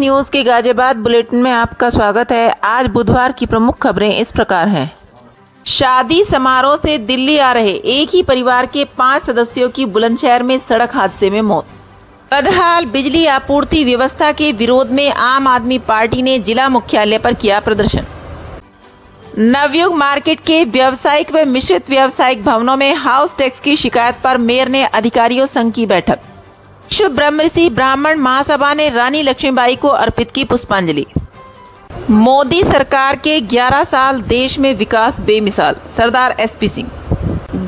News के Ghaziabad bulletin में आपका स्वागत है। आज बुधवार की प्रमुख खबरें इस प्रकार हैं। शादी समारोह से दिल्ली आ रहे एक ही परिवार के 5 सदस्यों की बुलंदशहर में सड़क हादसे में मौत। बदहाल बिजली आपूर्ति व्यवस्था के विरोध में आम आदमी पार्टी ने जिला मुख्यालय पर किया प्रदर्शन। नवयुग मार्केट के व्यावसायिक व मिश्रित व्यावसायिक भवनों में हाउस टैक्स की शिकायत पर मेयर ने अधिकारियों संघ की बैठक। विश्व ब्रह्मऋषि ब्राह्मण महासभा ने रानी लक्ष्मीबाई को अर्पित की पुष्पांजलि। मोदी सरकार के 11 साल देश में विकास बेमिसाल, सरदार एसपी सिंह।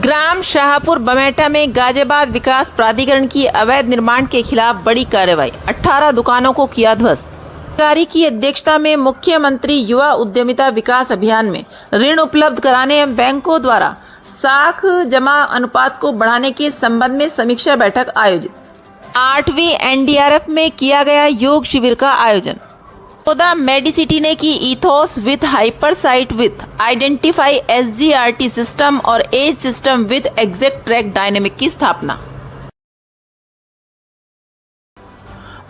ग्राम शाहपुर बमेटा में गाजियाबाद विकास प्राधिकरण की अवैध निर्माण के खिलाफ बड़ी कार्रवाई, 18 दुकानों को किया ध्वस्त। अधिकारी की अध्यक्षता में मुख्यमंत्री युवा उद्यमिता विकास अभियान में ऋण उपलब्ध कराने एवं बैंकों द्वारा साख जमा अनुपात को बढ़ाने के संबंध में समीक्षा बैठक आयोजित। 8वीं एनडीआरएफ में किया गया योग शिविर का आयोजन। ओदा मेडिसिटी ने की Ethos with HyperSight with Identify SGRT system और Edge system with ExacTrac Dynamic की स्थापना।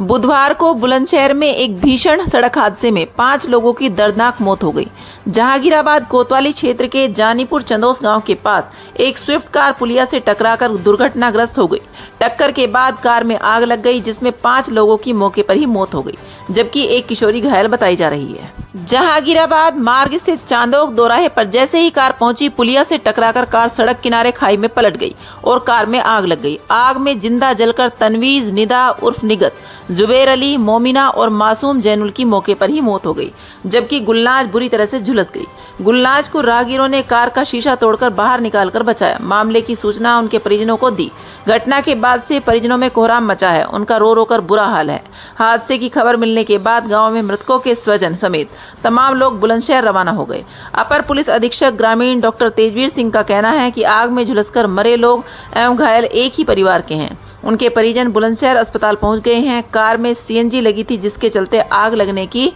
बुधवार को बुलंदशहर में एक भीषण सड़क हादसे में 5 लोगों की दर्दनाक मौत हो गई। जहांगीराबाद कोतवाली क्षेत्र के जानीपुर चंदोस गांव के पास एक स्विफ्ट कार पुलिया से टकराकर दुर्घटनाग्रस्त हो गई। टक्कर के बाद कार में आग लग गई, जिसमें 5 लोगों की मौके पर ही मौत हो गई, जबकि एक किशोरी घायल बताई जा रही है। जहांगीराबाद मार्ग स्थित चांदोक दोराहे पर जैसे ही कार पहुंची, पुलिया से टकराकर कार सड़क किनारे खाई में पलट गई और कार में आग लग गई। आग में जिंदा जलकर तनवीज निदा उर्फ निगत, जुबेर अली, मोमिना और मासूम जैनुल की मौके पर ही मौत हो गई, जबकि गुलनाज बुरी तरह से झुलस गई। गुलनाज को राहगीरों ने कार का शीशा तोड़कर बाहर निकालकर बचाया। मामले की सूचना उनके परिजनों को दी। घटना के बाद से परिजनों में कोहराम मचा है, उनका रो रो कर बुरा हाल है। हादसे की खबर मिलने के बाद गांव में मृतकों के स्वजन समेत तमाम लोग बुलंदशहर रवाना हो गए। अपर पुलिस अधीक्षक ग्रामीण डॉक्टर तेजवीर सिंह का कहना है कि आग में झुलसकर मरे लोग एवं घायल एक ही परिवार के हैं। उनके परिजन बुलंदशहर अस्पताल पहुंच गए हैं। कार में सीएनजी लगी थी, जिसके चलते आग लगने की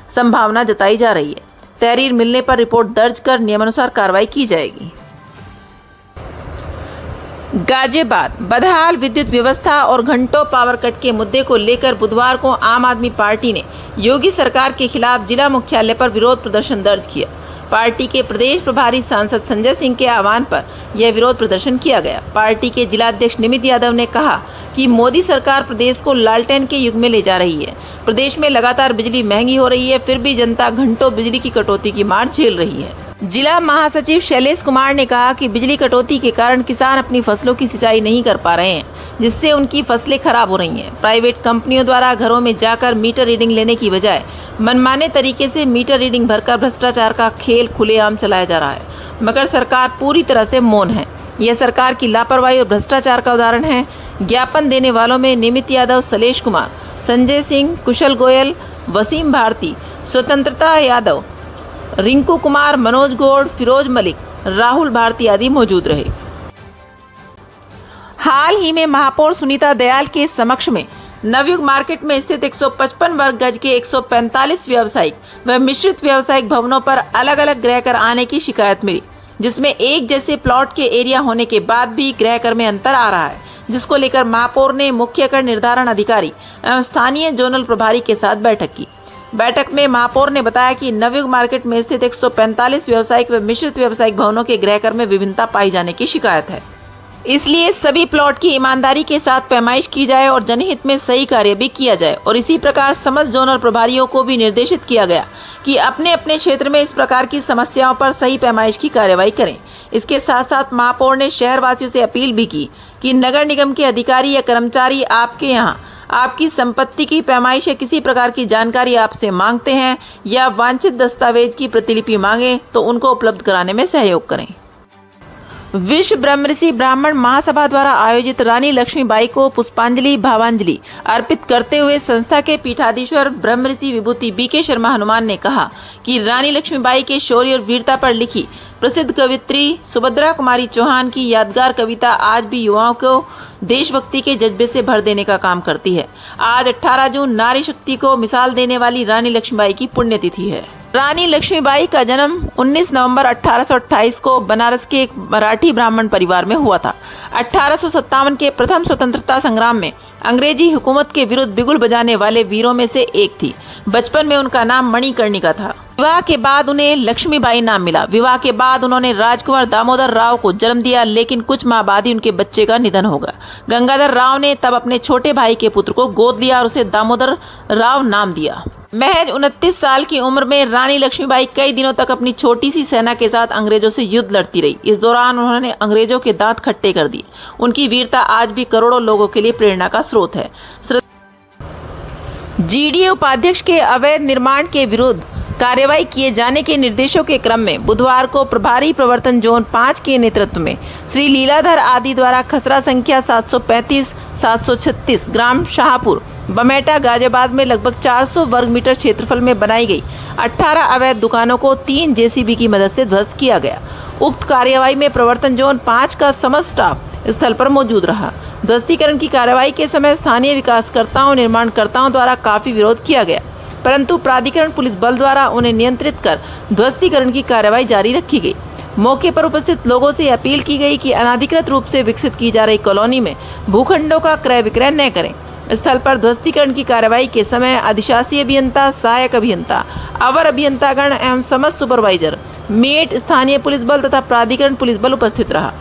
संभावना जताई जा रही है। तहरीर मिलने पर रिपोर्ट दर्ज कर नियमानुसार कार्रवाई की जाएगी। गाजियाबाद बदहाल विद्युत व्यवस्था और घंटों पावर कट के मुद्दे को लेकर बुधवार को आम आदमी पार्टी ने योगी सरकार के खिलाफ जिला मुख्यालय पर विरोध प्रदर्शन दर्ज किया। पार्टी के प्रदेश प्रभारी सांसद संजय सिंह के आह्वान पर यह विरोध प्रदर्शन किया गया। पार्टी के जिलाध्यक्ष निमित यादव ने कहा कि मोदी सरकार प्रदेश को लालटेन के युग में ले जा रही है। प्रदेश में लगातार बिजली महंगी हो रही है, फिर भी जनता घंटों बिजली की कटौती की मार झेल रही है। जिला महासचिव शैलेश कुमार ने कहा कि बिजली कटौती के कारण किसान अपनी फसलों की सिंचाई नहीं कर पा रहे हैं, जिससे उनकी फसलें खराब हो रही हैं। प्राइवेट कंपनियों द्वारा घरों में जाकर मीटर रीडिंग लेने की बजाय मनमाने तरीके से मीटर रीडिंग भरकर भ्रष्टाचार का खेल खुलेआम चलाया जा रहा है, मगर सरकार पूरी तरह से मौन है। यह सरकार की लापरवाही और भ्रष्टाचार का उदाहरण है। ज्ञापन देने वालों में निमित यादव, सलेश कुमार, संजय सिंह, कुशल गोयल, वसीम भारती, स्वतंत्रता यादव, रिंकू कुमार, मनोज गौड़, फिरोज मलिक, राहुल भारती आदि मौजूद रहे। हाल ही में महापौर सुनीता दयाल के समक्ष में नवयुग मार्केट में स्थित 155 वर्ग गज के 145 व्यावसायिक व मिश्रित व्यावसायिक भवनों पर अलग अलग गृहकर आने की शिकायत मिली, जिसमें एक जैसे प्लॉट के एरिया होने के बाद भी गृहकर में अंतर आ रहा है, जिसको लेकर महापौर ने मुख्य कर निर्धारण अधिकारी एवं स्थानीय जोनल प्रभारी के साथ बैठक की। बैठक में महापौर ने बताया कि नवयुग मार्केट में स्थित 145 व्यावसायिक व मिश्रित व्यावसायिक भवनों के गृहकर में विभिन्नता पाई जाने की शिकायत है। इसलिए सभी प्लॉट की ईमानदारी के साथ पैमाइश की जाए और जनहित में सही कार्य भी किया जाए। और इसी प्रकार समस्त जोनल प्रभारियों को भी निर्देशित किया गया कि अपने अपने क्षेत्र में इस प्रकार की समस्याओं पर सही पैमाइश की कार्रवाई करें। इसके साथ साथ महापौर ने शहरवासियों से अपील भी की कि नगर निगम के अधिकारी या कर्मचारी आपके यहाँ आपकी संपत्ति की पैमाइश या किसी प्रकार की जानकारी आपसे मांगते हैं या वांछित दस्तावेज की प्रतिलिपि मांगे तो उनको उपलब्ध कराने में सहयोग करें। विश्व ब्रह्मऋषि ब्राह्मण महासभा द्वारा आयोजित रानी लक्ष्मीबाई को पुष्पांजलि भावांजलि अर्पित करते हुए संस्था के पीठाधीश्वर ब्रह्मऋषि विभूति बीके शर्मा हनुमान ने कहा कि रानी लक्ष्मीबाई के शौर्य और वीरता पर लिखी प्रसिद्ध कवित्री सुभद्रा कुमारी चौहान की यादगार कविता आज भी युवाओं को देशभक्ति के जज्बे से भर देने का काम करती है। आज 18 जून नारी शक्ति को मिसाल देने वाली रानी लक्ष्मीबाई की पुण्यतिथि है। रानी लक्ष्मीबाई का जन्म 19 नवंबर 1828 को बनारस के एक मराठी ब्राह्मण परिवार में हुआ था। 1857 के प्रथम स्वतंत्रता संग्राम में अंग्रेजी हुकूमत के विरुद्ध बिगुल बजाने वाले वीरों में से एक थी। बचपन में उनका नाम मणिकर्णिका था। विवाह के बाद उन्हें लक्ष्मीबाई नाम मिला। विवाह के बाद उन्होंने राजकुमार दामोदर राव को जन्म दिया, लेकिन कुछ माह बाद ही उनके बच्चे का निधन हो गया। गंगाधर राव ने तब अपने छोटे भाई के पुत्र को गोद लिया और उसे दामोदर राव नाम दिया। महज 29 साल की उम्र में रानी लक्ष्मीबाई कई दिनों तक अपनी छोटी सी सेना के साथ अंग्रेजों से युद्ध लड़ती रही। इस दौरान उन्होंने अंग्रेजों के दांत खट्टे कर दिए। उनकी वीरता आज भी करोड़ों लोगों के लिए प्रेरणा का स्रोत है। जीडीए उपाध्यक्ष के अवैध निर्माण के विरुद्ध कार्रवाई किए जाने के निर्देशों के क्रम में बुधवार को प्रभारी प्रवर्तन जोन 5 के नेतृत्व में श्री लीलाधर आदि द्वारा खसरा संख्या 735-736 ग्राम शाहपुर बमेटा गाजियाबाद में लगभग 400 वर्ग मीटर क्षेत्रफल में बनाई गई 18 अवैध दुकानों को 3 जेसीबी की मदद से ध्वस्त किया गया। उक्त कार्यवाही में प्रवर्तन जोन 5 का समस्त स्टाफ स्थल पर मौजूद रहा। ध्वस्तीकरण की कार्रवाई के समय स्थानीय विकासकर्ताओं निर्माणकर्ताओं द्वारा काफी विरोध किया गया, परंतु प्राधिकरण पुलिस बल द्वारा उन्हें नियंत्रित कर ध्वस्तीकरण की कार्रवाई जारी रखी गई। मौके पर उपस्थित लोगों से अपील की गई कि अनाधिकृत रूप से विकसित की जा रही कॉलोनी में भूखंडों का क्रय विक्रय न करें। स्थल पर ध्वस्तीकरण की कार्रवाई के समय अधिशासी अभियंता, सहायक अभियंता, अवर अभियंतागण एवं समस्त सुपरवाइजर, मेट, स्थानीय पुलिस बल तथा प्राधिकरण पुलिस बल उपस्थित रहा।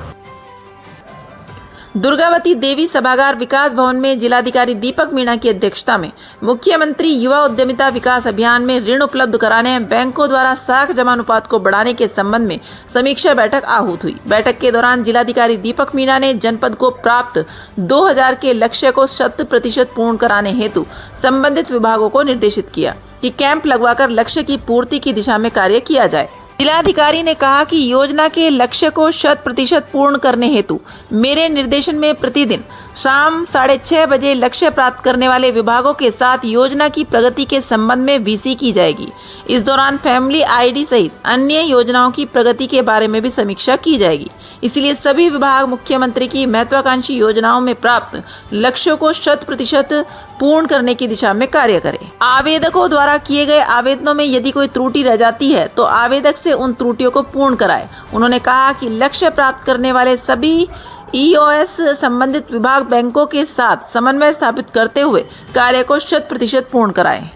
दुर्गावती देवी सभागार विकास भवन में जिलाधिकारी दीपक मीणा की अध्यक्षता में मुख्यमंत्री युवा उद्यमिता विकास अभियान में ऋण उपलब्ध कराने बैंकों द्वारा साख जमा अनुपात को बढ़ाने के संबंध में समीक्षा बैठक आहूत हुई। बैठक के दौरान जिलाधिकारी दीपक मीणा ने जनपद को प्राप्त 2000 के लक्ष्य को 100% पूर्ण कराने हेतु संबंधित विभागों को निर्देशित किया कि कैंप लगवाकर लक्ष्य की पूर्ति की दिशा में कार्य किया जाए। जिलाधिकारी ने कहा कि योजना के लक्ष्य को 100% पूर्ण करने हेतु मेरे निर्देशन में प्रतिदिन शाम 6:30 बजे लक्ष्य प्राप्त करने वाले विभागों के साथ योजना की प्रगति के संबंध में वीसी की जाएगी। इस दौरान फैमिली आईडी सहित अन्य योजनाओं की प्रगति के बारे में भी समीक्षा की जाएगी। इसलिए सभी विभाग मुख्यमंत्री की महत्वाकांक्षी योजनाओं में प्राप्त लक्ष्यों को 100% पूर्ण करने की दिशा में कार्य करें। आवेदकों द्वारा किए गए आवेदनों में यदि कोई त्रुटि रह जाती है तो आवेदक से उन त्रुटियों को पूर्ण कराएं। उन्होंने कहा कि लक्ष्य प्राप्त करने वाले सभी ईओएस संबंधित विभाग बैंकों के साथ समन्वय स्थापित करते हुए कार्य को 100% पूर्ण कराएं।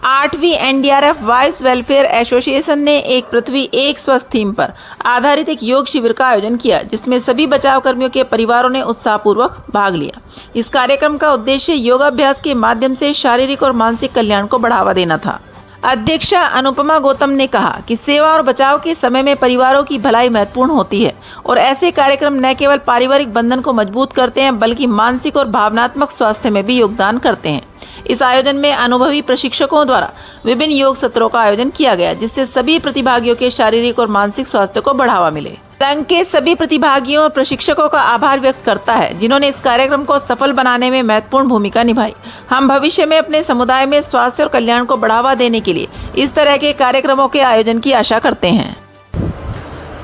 8वीं एनडीआरएफ वाइफ वेलफेयर एसोसिएशन ने एक पृथ्वी एक स्वस्थ थीम पर आधारित एक योग शिविर का आयोजन किया, जिसमें सभी बचाव कर्मियों के परिवारों ने उत्साहपूर्वक भाग लिया। इस कार्यक्रम का उद्देश्य योगाभ्यास के माध्यम से शारीरिक और मानसिक कल्याण को बढ़ावा देना था। अध्यक्षा अनुपमा गौतम ने कहा कि सेवा और बचाव के समय में परिवारों की भलाई महत्वपूर्ण होती है और ऐसे कार्यक्रम न केवल पारिवारिक बंधन को मजबूत करते हैं बल्कि मानसिक और भावनात्मक स्वास्थ्य में भी योगदान करते हैं। इस आयोजन में अनुभवी प्रशिक्षकों द्वारा विभिन्न योग सत्रों का आयोजन किया गया, जिससे सभी प्रतिभागियों के शारीरिक और मानसिक स्वास्थ्य को बढ़ावा मिले। संघ के सभी प्रतिभागियों और प्रशिक्षकों का आभार व्यक्त करता है, जिन्होंने इस कार्यक्रम को सफल बनाने में महत्वपूर्ण भूमिका निभाई। हम भविष्य में अपने समुदाय में स्वास्थ्य और कल्याण को बढ़ावा देने के लिए इस तरह के कार्यक्रमों के आयोजन की आशा करते हैं।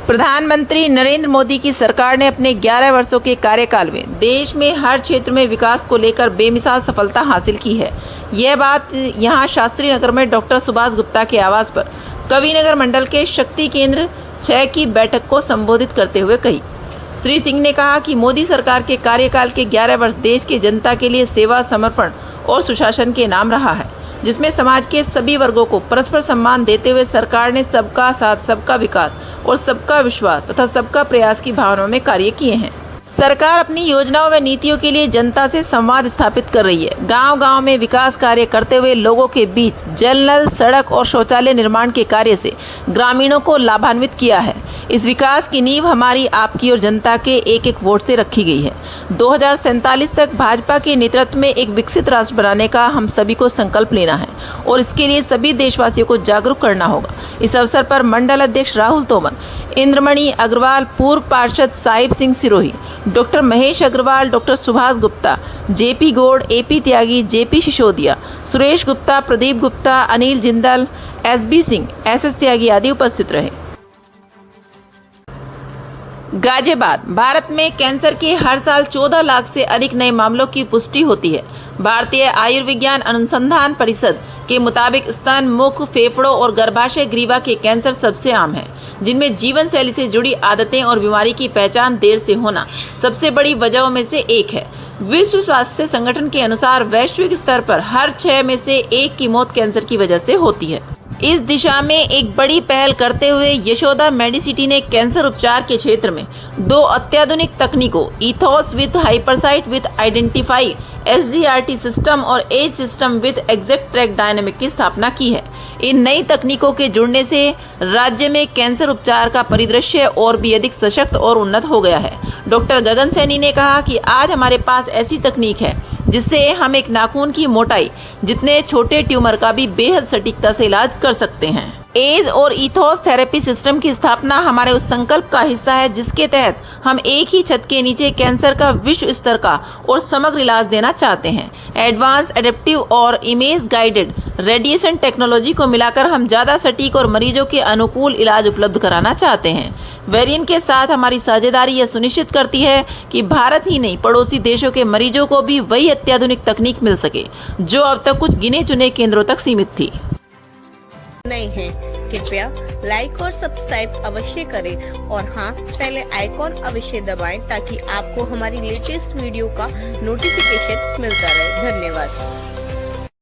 प्रधानमंत्री नरेंद्र मोदी की सरकार ने अपने 11 वर्षों के कार्यकाल में देश में हर क्षेत्र में विकास को लेकर बेमिसाल सफलता हासिल की है। यह बात यहां शास्त्री नगर में डॉक्टर सुभाष गुप्ता के आवास पर कविनगर मंडल के शक्ति केंद्र 6 की बैठक को संबोधित करते हुए कही। श्री सिंह ने कहा कि मोदी सरकार के कार्यकाल के 11 वर्ष देश की जनता के लिए सेवा, समर्पण और सुशासन के नाम रहा है, जिसमें समाज के सभी वर्गों को परस्पर सम्मान देते हुए सरकार ने सबका साथ, सबका विकास और सबका विश्वास तथा सबका प्रयास की भावना में कार्य किए हैं। सरकार अपनी योजनाओं व नीतियों के लिए जनता से संवाद स्थापित कर रही है। गांव-गांव में विकास कार्य करते हुए लोगों के बीच जल, नल, सड़क और शौचालय निर्माण के कार्य से ग्रामीणों को लाभान्वित किया है। इस विकास की नींव हमारी, आपकी और जनता के एक एक वोट से रखी गई है। 2047 तक भाजपा के नेतृत्व में एक विकसित राष्ट्र बनाने का हम सभी को संकल्प लेना है और इसके लिए सभी देशवासियों को जागरूक करना होगा। इस अवसर पर मंडल अध्यक्ष राहुल तोमर, इंद्रमणि अग्रवाल, पूर्व पार्षद Sahib Singh Sirohi, doctor Mahesh Agarwal, doctor Subhash Gupta, JP Gaur, AP Tyagi, JP Sisodia, Suresh Gupta, Pradeep Gupta, Anil Jindal, SB Singh, SS Tyagi आदि उपस्थित रहे। गाजियाबाद, भारत में कैंसर के हर साल 14 लाख से अधिक नए मामलों की पुष्टि होती है। भारतीय आयुर्विज्ञान अनुसंधान परिषद के मुताबिक स्तन, मुख, फेफड़ों और गर्भाशय ग्रीवा के कैंसर सबसे आम है, जिनमें जीवन शैली से जुड़ी आदतें और बीमारी की पहचान देर से होना सबसे बड़ी वजहों में से एक है। विश्व स्वास्थ्य संगठन के अनुसार वैश्विक स्तर पर हर 6 में से 1 की मौत कैंसर की वजह से होती है। इस दिशा में एक बड़ी पहल करते हुए यशोदा मेडिसिटी ने कैंसर उपचार के क्षेत्र में 2 अत्याधुनिक तकनीकों Ethos with HyperSight with Identify SGRT system और Edge system with ExacTrac Dynamic की स्थापना की है। इन नई तकनीकों के जुड़ने से राज्य में कैंसर उपचार का परिदृश्य और भी अधिक सशक्त और उन्नत हो गया है। डॉक्टर गगन सैनी ने कहा कि आज हमारे पास ऐसी तकनीक है जिससे हम एक नाखून की मोटाई जितने छोटे ट्यूमर का भी बेहद सटीकता से इलाज कर सकते हैं। एज और इथोस थेरेपी सिस्टम की स्थापना हमारे उस संकल्प का हिस्सा है जिसके तहत हम एक ही छत के नीचे कैंसर का विश्व स्तर का और समग्र इलाज देना चाहते हैं। एडवांस, एडेप्टिव और इमेज गाइडेड रेडिएशन टेक्नोलॉजी को मिलाकर हम ज़्यादा सटीक और मरीजों के अनुकूल इलाज उपलब्ध कराना चाहते हैं। वेरिएंट के साथ हमारी साझेदारी यह सुनिश्चित करती है कि भारत ही नहीं, पड़ोसी देशों के मरीजों को भी वही अत्याधुनिक तकनीक मिल सके जो अब तक कुछ गिने चुने केंद्रों तक सीमित थी। नहीं है, कृपया लाइक और सब्सक्राइब अवश्य करें और हाँ, पहले आइकॉन अवश्य दबाएं ताकि आपको हमारी लेटेस्ट वीडियो का नोटिफिकेशन मिलता रहे। धन्यवाद।